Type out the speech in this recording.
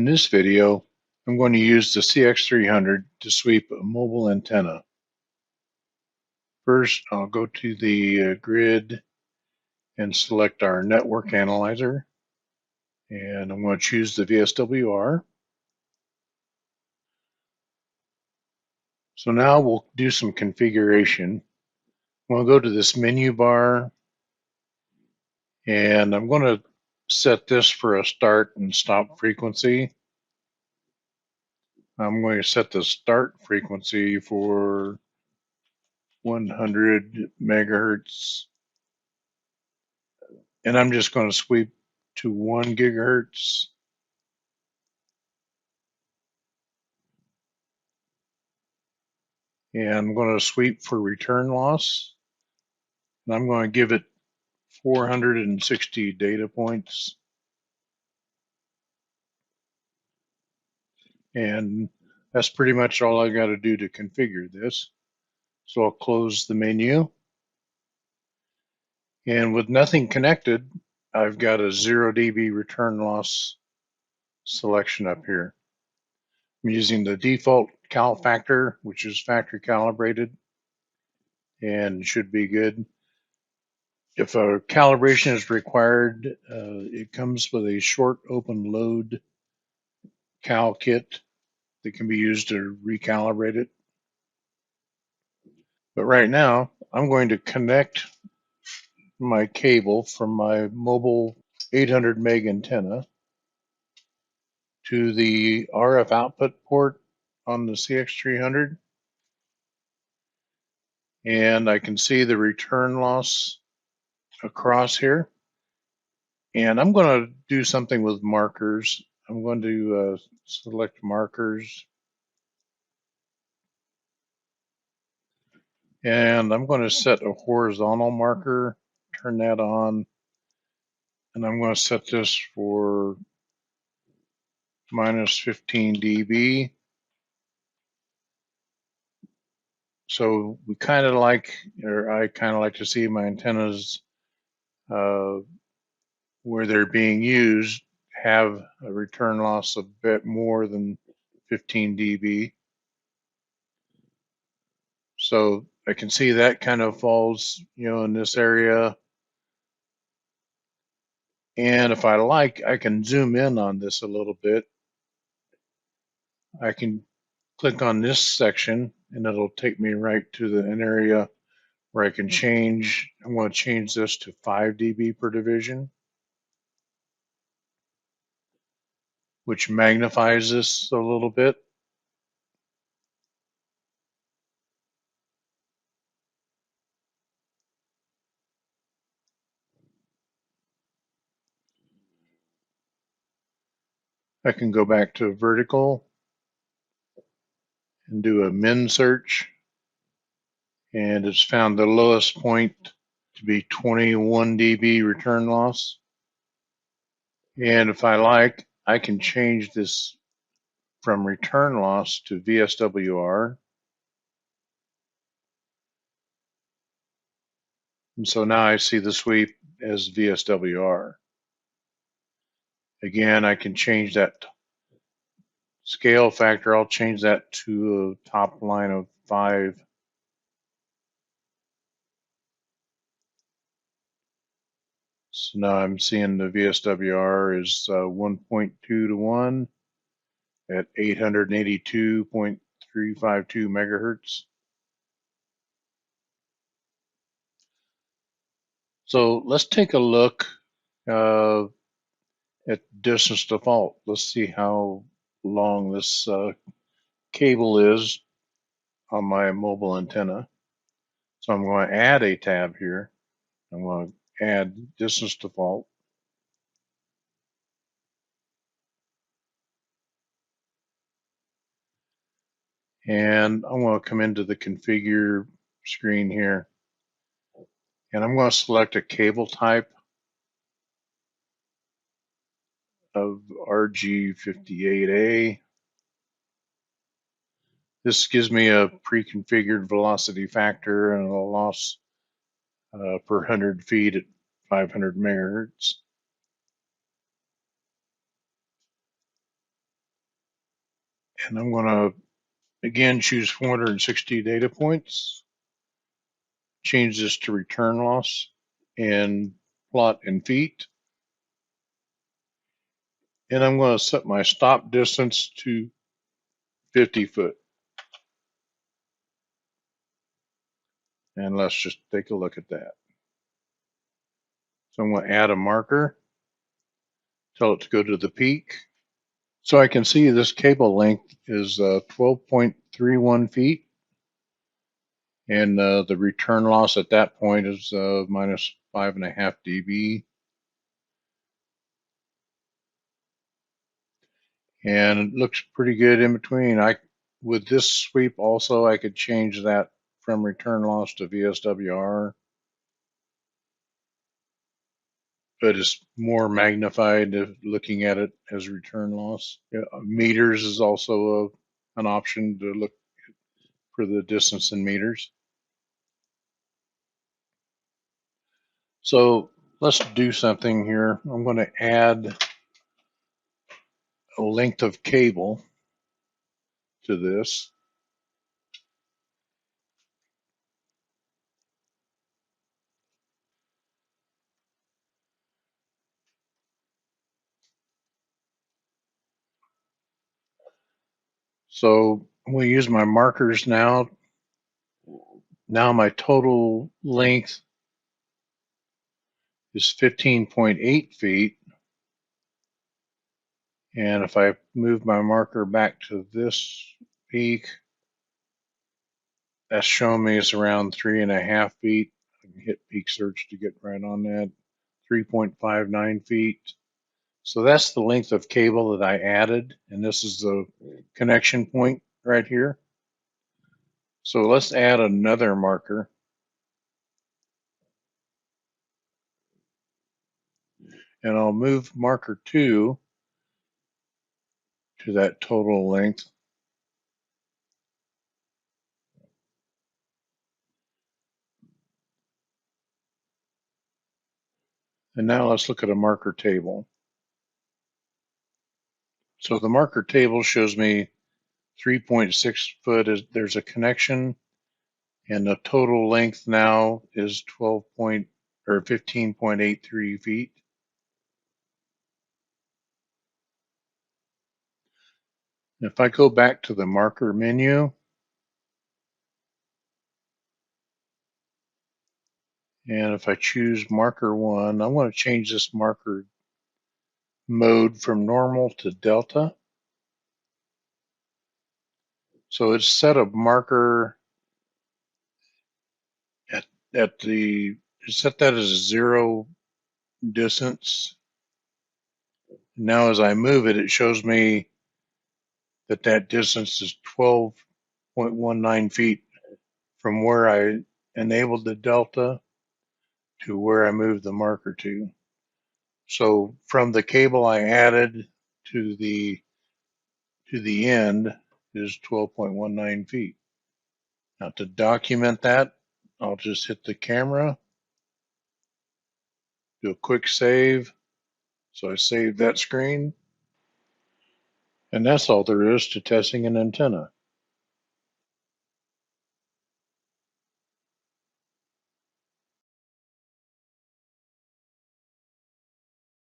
In this video, I'm going to use the CX300 to sweep a mobile antenna. First, I'll go to the grid and select our network analyzer. And I'm going to choose the VSWR. So now we'll do some configuration. We'll go to this menu bar, and I'm going to set this for a start and stop frequency. I'm going to set the start frequency for 100 megahertz, and I'm just going to sweep to 1 gigahertz. And I'm going to sweep for return loss. And I'm going to give it 460 data points. And that's pretty much all I got to do to configure this. So I'll close the menu. And with nothing connected, I've got a 0 dB return loss selection up here. I'm using the default cal factor, which is factory calibrated and should be good. If a calibration is required, it comes with a short open load cal kit that can be used to recalibrate it. But right now, I'm going to connect my cable from my mobile 800 meg antenna to the RF output port on the CX300. And I can see the return loss across here. And I'm going to do something with markers. I'm going to select markers. And I'm going to set a horizontal marker, turn that on. And I'm going to set this for minus 15 dB. So we kind of like, or I kind of like to see my antennas where they're being used have a return loss a bit more than 15 dB. So I can see that kind of falls, in this area. And if I like, I can zoom in on this a little bit. I can click on this section and it'll take me right to an area where I can change. I'm going to change this to 5 dB per division, which magnifies this a little bit. I can go back to vertical and do a min search, and it's found the lowest point to be 21 dB return loss. And if I like, I can change this from return loss to VSWR. And so now I see the sweep as VSWR. Again, I can change that scale factor. I'll change that to a top line of 5. So now I'm seeing the VSWR is 1.2 to 1 at 882.352 megahertz. So let's take a look at distance to fault. Let's see how long this cable is on my mobile antenna. So I'm going to add a tab here. I'm going to add distance to fault. And I'm going to come into the configure screen here. And I'm going to select a cable type of RG58A. This gives me a pre-configured velocity factor and a loss per 100 feet at 500 megahertz. And I'm going to again choose 460 data points, change this to return loss and plot in feet. And I'm going to set my stop distance to 50 foot. And let's just take a look at that. So I'm going to add a marker, tell it to go to the peak. So I can see this cable length is 12.31 feet. And the return loss at that point is minus 5.5 dB. And it looks pretty good in between. With this sweep also, I could change that from return loss to VSWR, but it's more magnified if looking at it as return loss. Yeah, meters is also an option to look for the distance in meters. So let's do something here. I'm going to add a length of cable to this. So I'm going to use my markers now. Now my total length is 15.8 feet. And if I move my marker back to this peak, that's showing me it's around 3.5 feet. I can hit peak search to get right on that. 3.59 feet. So that's the length of cable that I added. And this is the connection point right here. So let's add another marker. And I'll move marker 2 to that total length. And now let's look at a marker table. So the marker table shows me 3.6 foot is there's a connection, and the total length now is 15.83 feet. If I go back to the marker menu and if I choose marker 1, I want to change this marker mode from normal to delta. So it's set a marker at the, set that as a 0 distance. Now as I move it, it shows me that that distance is 12.19 feet from where I enabled the delta to where I moved the marker to. So from the cable I added to the end is 12.19 feet. Now to document that, I'll just hit the camera, do a quick save. So I saved that screen. And that's all there is to testing an antenna.